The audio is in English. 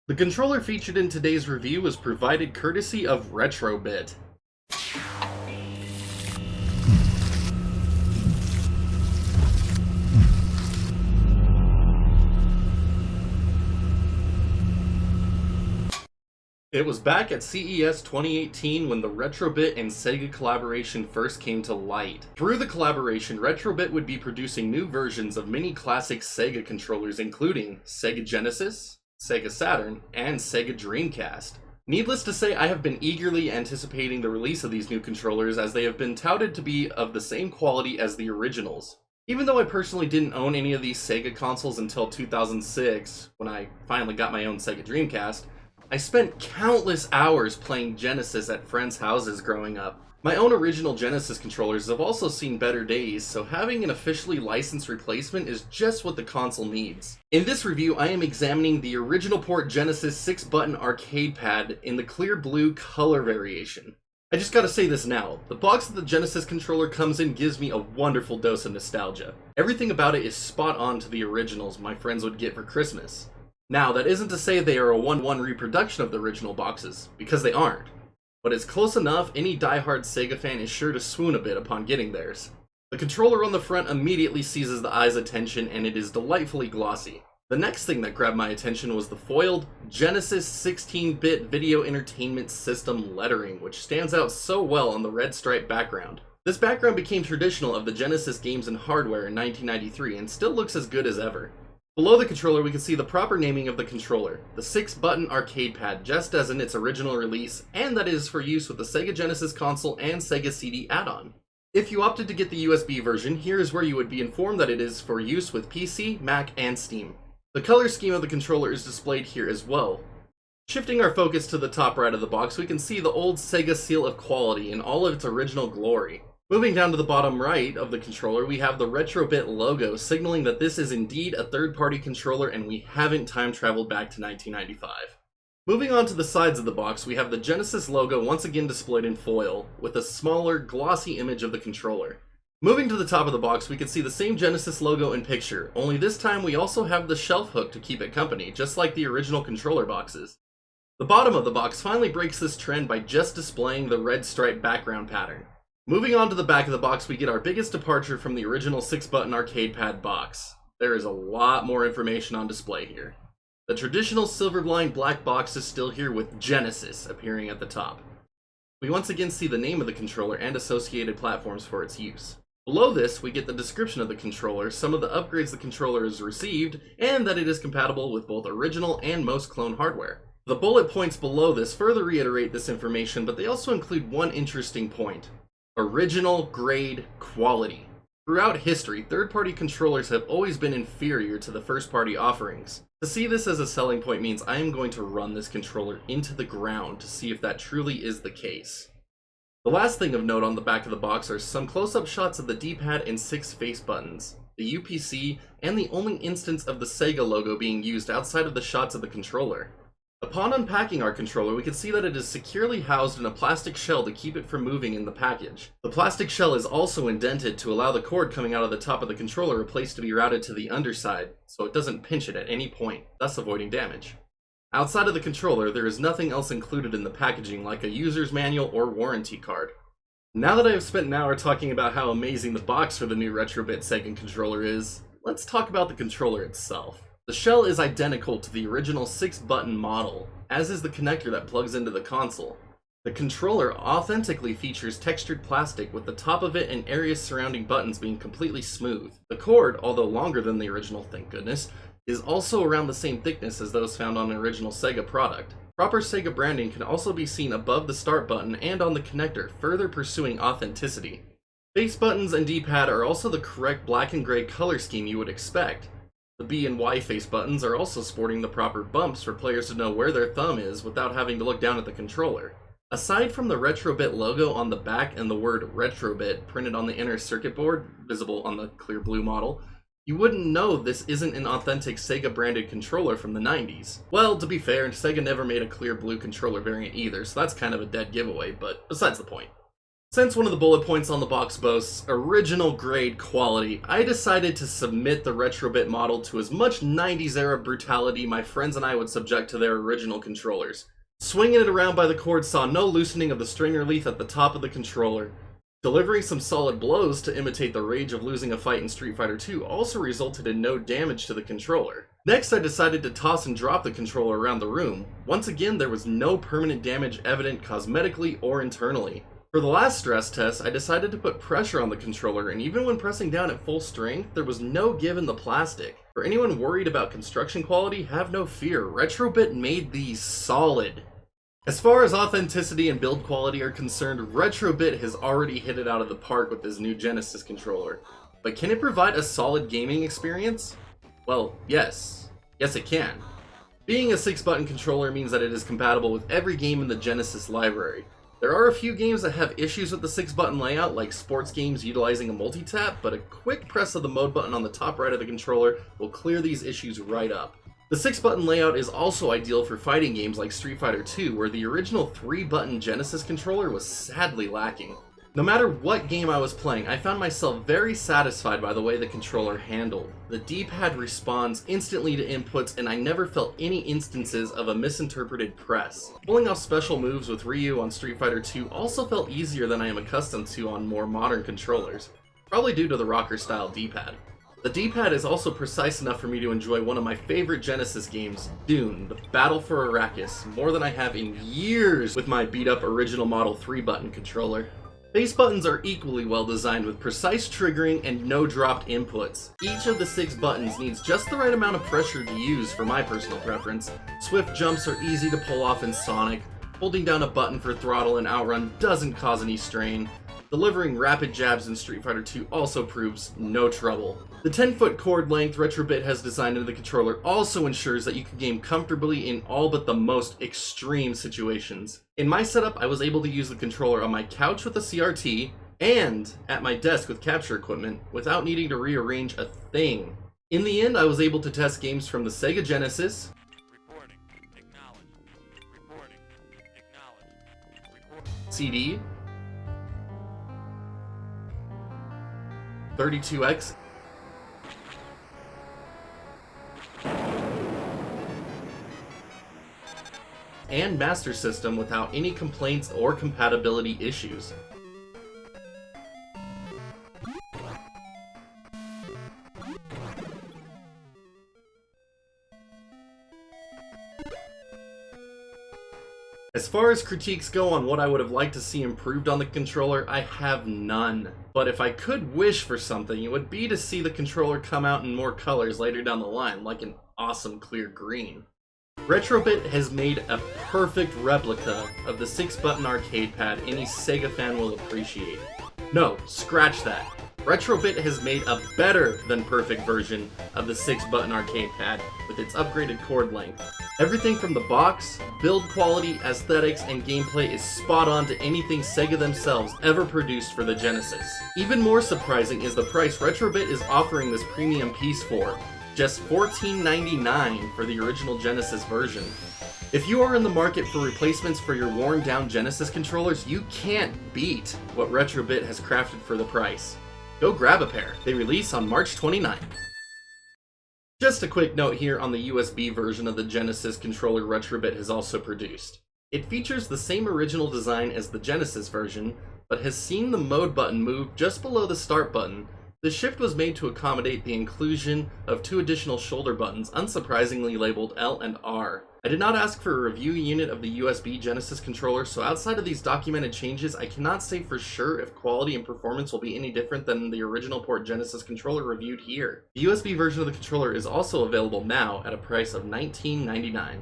The controller featured in today's review was provided courtesy of Retrobit. It was back at CES 2018 when the Retrobit and Sega collaboration first came to light. Through the collaboration, Retrobit would be producing new versions of many classic Sega controllers including Sega Genesis, Sega Saturn, and Sega Dreamcast. Needless to say, I have been eagerly anticipating the release of these new controllers as they have been touted to be of the same quality as the originals. Even though I personally didn't own any of these Sega consoles until 2006, when I finally got my own Sega Dreamcast, I spent countless hours playing Genesis at friends' houses growing up. My own original Genesis controllers have also seen better days, so having an officially licensed replacement is just what the console needs. In this review, I am examining the original port Genesis 6-button arcade pad in the clear blue color variation. I just gotta say this now, the box that the Genesis controller comes in gives me a wonderful dose of nostalgia. Everything about it is spot on to the originals my friends would get for Christmas. Now, that isn't to say they are a 1-1 reproduction of the original boxes, because they aren't. But it's close enough any diehard Sega fan is sure to swoon a bit upon getting theirs. The controller on the front immediately seizes the eye's attention and it is delightfully glossy. The next thing that grabbed my attention was the foiled Genesis 16-bit Video Entertainment System lettering, which stands out so well on the red stripe background. This background became traditional of the Genesis games and hardware in 1993 and still looks as good as ever. Below the controller, we can see the proper naming of the controller, the 6-button arcade pad, just as in its original release, and that it is for use with the Sega Genesis console and Sega CD add-on. If you opted to get the USB version, here is where you would be informed that it is for use with PC, Mac, and Steam. The color scheme of the controller is displayed here as well. Shifting our focus to the top right of the box, we can see the old Sega seal of quality in all of its original glory. Moving down to the bottom right of the controller, we have the Retrobit logo, signaling that this is indeed a third-party controller and we haven't time-traveled back to 1995. Moving on to the sides of the box, we have the Genesis logo once again displayed in foil, with a smaller, glossy image of the controller. Moving to the top of the box, we can see the same Genesis logo in picture, only this time we also have the shelf hook to keep it company, just like the original controller boxes. The bottom of the box finally breaks this trend by just displaying the red stripe background pattern. Moving on to the back of the box, we get our biggest departure from the original 6-button arcade pad box. There is a lot more information on display here. The traditional silver-lined black box is still here with Genesis appearing at the top. We once again see the name of the controller and associated platforms for its use. Below this, we get the description of the controller, some of the upgrades the controller has received, and that it is compatible with both original and most clone hardware. The bullet points below this further reiterate this information, but they also include one interesting point. Original grade quality. Throughout history, third-party controllers have always been inferior to the first-party offerings. To see this as a selling point means I am going to run this controller into the ground to see if that truly is the case. The last thing of note on the back of the box are some close-up shots of the D-pad and 6 face buttons, the UPC, and the only instance of the Sega logo being used outside of the shots of the controller. Upon unpacking our controller, we can see that it is securely housed in a plastic shell to keep it from moving in the package. The plastic shell is also indented to allow the cord coming out of the top of the controller place to be routed to the underside, so it doesn't pinch it at any point, thus avoiding damage. Outside of the controller, there is nothing else included in the packaging like a user's manual or warranty card. Now that I have spent an hour talking about how amazing the box for the new Retrobit Sega controller is, let's talk about the controller itself. The shell is identical to the original 6-button model, as is the connector that plugs into the console. The controller authentically features textured plastic with the top of it and areas surrounding buttons being completely smooth. The cord, although longer than the original, thank goodness, is also around the same thickness as those found on an original Sega product. Proper Sega branding can also be seen above the start button and on the connector, further pursuing authenticity. Face buttons and D-pad are also the correct black and gray color scheme you would expect. The B and Y face buttons are also sporting the proper bumps for players to know where their thumb is without having to look down at the controller. Aside from the Retrobit logo on the back and the word Retrobit printed on the inner circuit board, visible on the clear blue model, you wouldn't know this isn't an authentic Sega branded controller from the 90s. Well, to be fair, Sega never made a clear blue controller variant either, so that's kind of a dead giveaway, but besides the point. Since one of the bullet points on the box boasts original grade quality, I decided to submit the Retrobit model to as much 90s era brutality my friends and I would subject to their original controllers. Swinging it around by the cord saw no loosening of the stringer leaf at the top of the controller. Delivering some solid blows to imitate the rage of losing a fight in Street Fighter II also resulted in no damage to the controller. Next, I decided to toss and drop the controller around the room. Once again, there was no permanent damage evident cosmetically or internally. For the last stress test, I decided to put pressure on the controller, and even when pressing down at full strength, there was no give in the plastic. For anyone worried about construction quality, have no fear, Retrobit made these solid. As far as authenticity and build quality are concerned, Retrobit has already hit it out of the park with this new Genesis controller. But can it provide a solid gaming experience? Well, yes. Yes, it can. Being a 6-button controller means that it is compatible with every game in the Genesis library. There are a few games that have issues with the 6-button layout, like sports games utilizing a multi-tap, but a quick press of the mode button on the top right of the controller will clear these issues right up. The 6-button layout is also ideal for fighting games like Street Fighter II, where the original 3-button Genesis controller was sadly lacking. No matter what game I was playing, I found myself very satisfied by the way the controller handled. The D-pad responds instantly to inputs, and I never felt any instances of a misinterpreted press. Pulling off special moves with Ryu on Street Fighter II also felt easier than I am accustomed to on more modern controllers, probably due to the rocker-style D-pad. The D-pad is also precise enough for me to enjoy one of my favorite Genesis games, Dune, the Battle for Arrakis, more than I have in years with my beat-up original model 3-button controller. Base buttons are equally well designed with precise triggering and no dropped inputs. Each of the 6 buttons needs just the right amount of pressure to use for my personal preference. Swift jumps are easy to pull off in Sonic. Holding down a button for throttle and outrun doesn't cause any strain. Delivering rapid jabs in Street Fighter II also proves no trouble. The 10-foot cord length Retrobit has designed into the controller also ensures that you can game comfortably in all but the most extreme situations. In my setup, I was able to use the controller on my couch with a CRT and at my desk with capture equipment without needing to rearrange a thing. In the end, I was able to test games from the Sega Genesis, CD, 32X, and Master System without any complaints or compatibility issues. As far as critiques go on what I would have liked to see improved on the controller, I have none. But if I could wish for something, it would be to see the controller come out in more colors later down the line, like an awesome clear green. Retrobit has made a perfect replica of the 6-button arcade pad any Sega fan will appreciate. No, scratch that. Retrobit has made a better than perfect version of the 6-button arcade pad with its upgraded cord length. Everything from the box, build quality, aesthetics, and gameplay is spot on to anything Sega themselves ever produced for the Genesis. Even more surprising is the price Retrobit is offering this premium piece for. Just $14.99 for the original Genesis version. If you are in the market for replacements for your worn down Genesis controllers, you can't beat what Retrobit has crafted for the price. Go grab a pair. They release on March 29th. Just a quick note here on the USB version of the Genesis controller Retrobit has also produced. It features the same original design as the Genesis version, but has seen the mode button move just below the start button. The shift was made to accommodate the inclusion of 2 additional shoulder buttons, unsurprisingly labeled L and R. I did not ask for a review unit of the USB Genesis controller, so outside of these documented changes, I cannot say for sure if quality and performance will be any different than the original port Genesis controller reviewed here. The USB version of the controller is also available now at a price of $19.99.